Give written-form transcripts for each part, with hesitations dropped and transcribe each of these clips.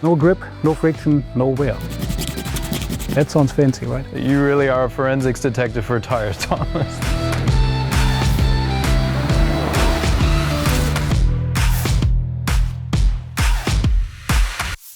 No grip, no friction, no wear. That sounds fancy, right? You really are a forensics detective for tires, Thomas.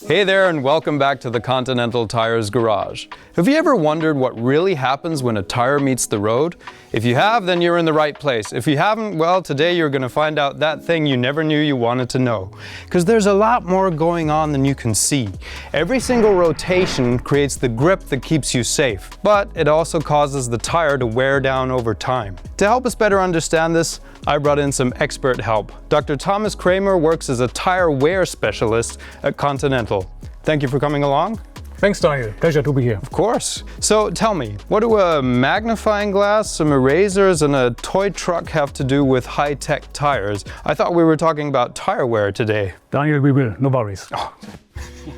Hey there, and welcome back to the Continental Tires Garage. Have you ever wondered what really happens when a tire meets the road? If you have, then you're in the right place. If you haven't, well, today you're going to find out that thing you never knew you wanted to know. Because there's a lot more going on than you can see. Every single rotation creates the grip that keeps you safe, but it also causes the tire to wear down over time. To help us better understand this, I brought in some expert help. Dr. Thomas Kramer works as a tire wear specialist at Continental. Thank you for coming along. Thanks, Daniel. Pleasure to be here. Of course. So tell me, what do a magnifying glass, some erasers, and a toy truck have to do with high-tech tires? I thought we were talking about tire wear today. Daniel, we will, no worries.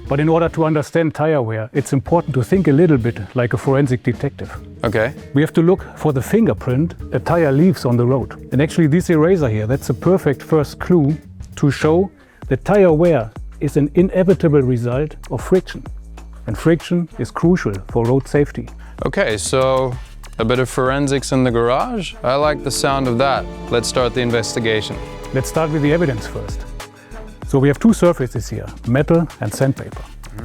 But in order to understand tire wear, it's important to think a little bit like a forensic detective. Okay. We have to look for the fingerprint a tire leaves on the road. And actually this eraser here, that's a perfect first clue to show that tire wear is an inevitable result of friction. And friction is crucial for road safety. Okay, so a bit of forensics in the garage? I like the sound of that. Let's start the investigation. Let's start with the evidence first. So we have two surfaces here, metal and sandpaper.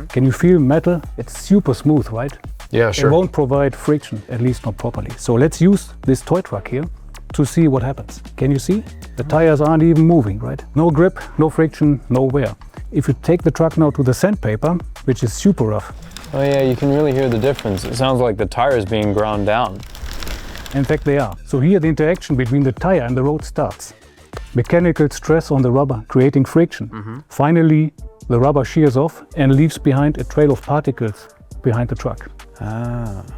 Can you feel metal? It's super smooth, right? Yeah, sure. It won't provide friction, at least not properly. So let's use this toy truck here to see what happens. Can you see? The tires aren't even moving, right? No grip, no friction, no wear. If you take the truck now to the sandpaper, which is super rough. Oh yeah, you can really hear the difference. It sounds like the tire is being ground down. In fact, they are. So here the interaction between the tire and the road starts. Mechanical stress on the rubber, creating friction. Finally, the rubber shears off and leaves behind a trail of particles behind the truck.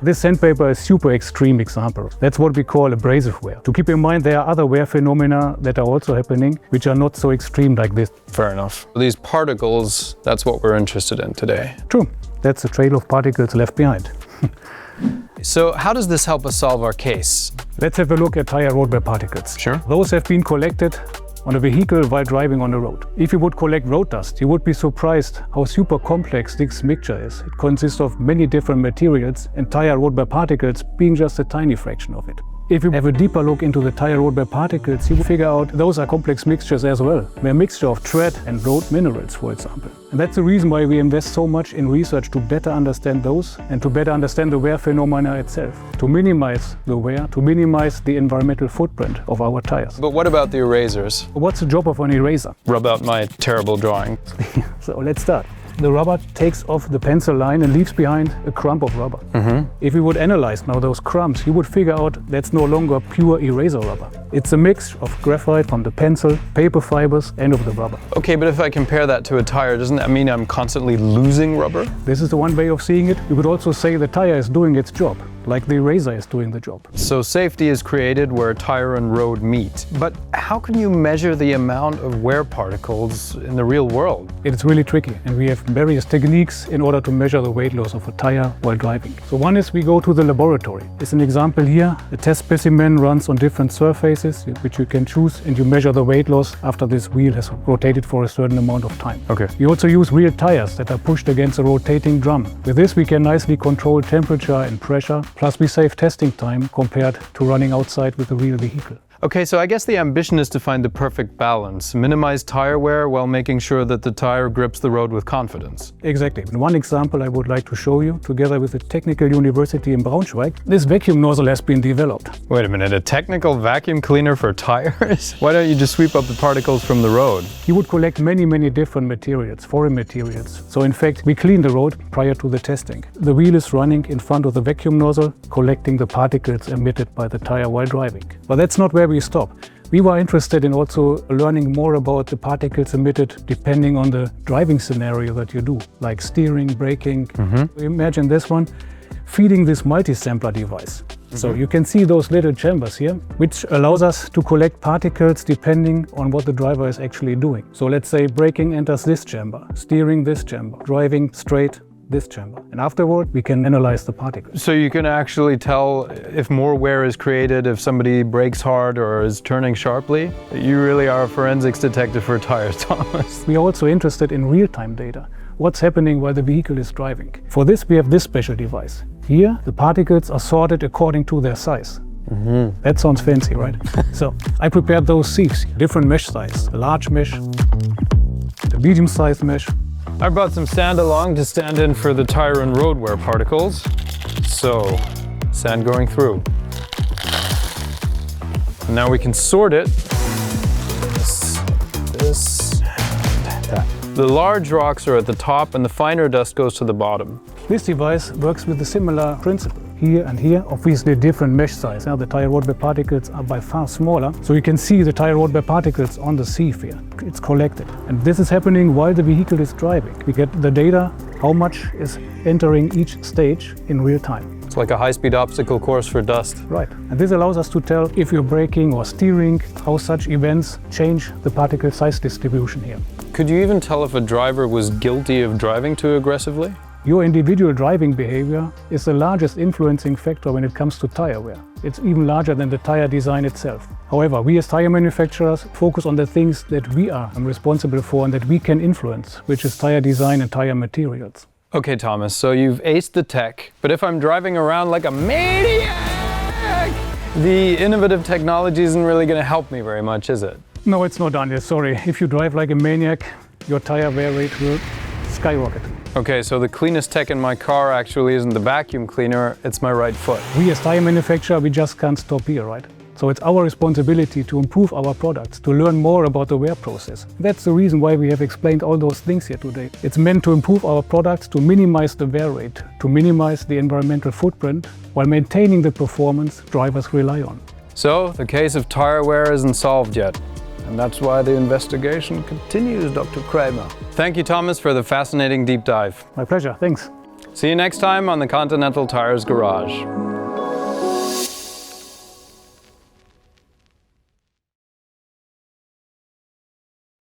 This sandpaper is a super extreme example. That's what we call abrasive wear. To keep in mind, there are other wear phenomena that are also happening, which are not so extreme like this. Fair enough. These particles, that's what we're interested in today. True. That's a trail of particles left behind. So how does this help us solve our case? Let's have a look at tire road wear particles. Sure. Those have been collected on a vehicle while driving on the road. If you would collect road dust, you would be surprised how super complex this mixture is. It consists of many different materials, and tire road wear particles being just a tiny fraction of it. If you have a deeper look into the tire road wear particles, you will figure out those are complex mixtures as well. They're a mixture of tread and road minerals, for example. And that's the reason why we invest so much in research to better understand those and to better understand the wear phenomena itself, to minimize the wear, to minimize the environmental footprint of our tires. But what about the erasers? What's the job of an eraser? Rub out my terrible drawing. So let's start. The rubber takes off the pencil line and leaves behind a crumb of rubber. If we would analyze now those crumbs, you would figure out that's no longer pure eraser rubber. It's a mix of graphite from the pencil, paper fibers, and of the rubber. Okay, but if I compare that to a tire, doesn't that mean I'm constantly losing rubber? This is the one way of seeing it. You could also say the tire is doing its job, like the eraser is doing the job. So safety is created where tire and road meet. But how can you measure the amount of wear particles in the real world? It's really tricky, and we have various techniques in order to measure the weight loss of a tire while driving. So one is we go to the laboratory. As an example here, a test specimen runs on different surfaces which you can choose, and you measure the weight loss after this wheel has rotated for a certain amount of time. Okay. We also use real tires that are pushed against a rotating drum. With this we can nicely control temperature and pressure, plus we save testing time compared to running outside with a real vehicle. Okay, so I guess the ambition is to find the perfect balance, minimize tire wear while making sure that the tire grips the road with confidence. Exactly. And one example I would like to show you, together with the Technical University in Braunschweig, this vacuum nozzle has been developed. Wait a minute, a technical vacuum cleaner for tires? Why don't you just sweep up the particles from the road? You would collect many different materials, foreign materials. So in fact, we clean the road prior to the testing. The wheel is running in front of the vacuum nozzle, collecting the particles emitted by the tire while driving. But that's not where we stop. We were interested in also learning more about the particles emitted depending on the driving scenario that you do, like steering, braking. Imagine this one, feeding this multi-sampler device. So you can see those little chambers here, which allows us to collect particles depending on what the driver is actually doing. So let's say braking enters this chamber, steering this chamber, driving straight this chamber. And afterward, we can analyze the particles. So you can actually tell if more wear is created, if somebody brakes hard or is turning sharply? You really are a forensics detective for tires, Thomas. We are also interested in real-time data. What's happening while the vehicle is driving. For this, we have this special device. Here, the particles are sorted according to their size. That sounds fancy, right? So I prepared those sieves, different mesh size, a large mesh, the medium-sized mesh. I brought some sand along to stand in for the tire and road wear particles. So, sand going through. And now we can sort it. This, and that. The large rocks are at the top and the finer dust goes to the bottom. This device works with a similar principle. Here and here, obviously different mesh size. Now the tire road wear particles are by far smaller, so you can see the tire road wear particles on the sieve here. It's collected. And this is happening while the vehicle is driving. We get the data, how much is entering each stage in real time. It's like a high-speed obstacle course for dust. Right. And this allows us to tell if you're braking or steering, how such events change the particle size distribution here. Could you even tell if a driver was guilty of driving too aggressively? Your individual driving behavior is the largest influencing factor when it comes to tire wear. It's even larger than the tire design itself. However, we as tire manufacturers focus on the things that we are responsible for and that we can influence, which is tire design and tire materials. Okay, Thomas, so you've aced the tech, but if I'm driving around like a maniac, the innovative technology isn't really going to help me very much, is it? No, it's not, Daniel, sorry. If you drive like a maniac, your tire wear rate will skyrocket. Okay, so the cleanest tech in my car actually isn't the vacuum cleaner, it's my right foot. We as tire manufacturer, we just can't stop here, right? So it's our responsibility to improve our products, to learn more about the wear process. That's the reason why we have explained all those things here today. It's meant to improve our products, to minimize the wear rate, to minimize the environmental footprint, while maintaining the performance drivers rely on. So, the case of tire wear isn't solved yet. And that's why the investigation continues, Dr. Kramer. Thank you, Thomas, for the fascinating deep dive. My pleasure, thanks. See you next time on the Continental Tires Garage.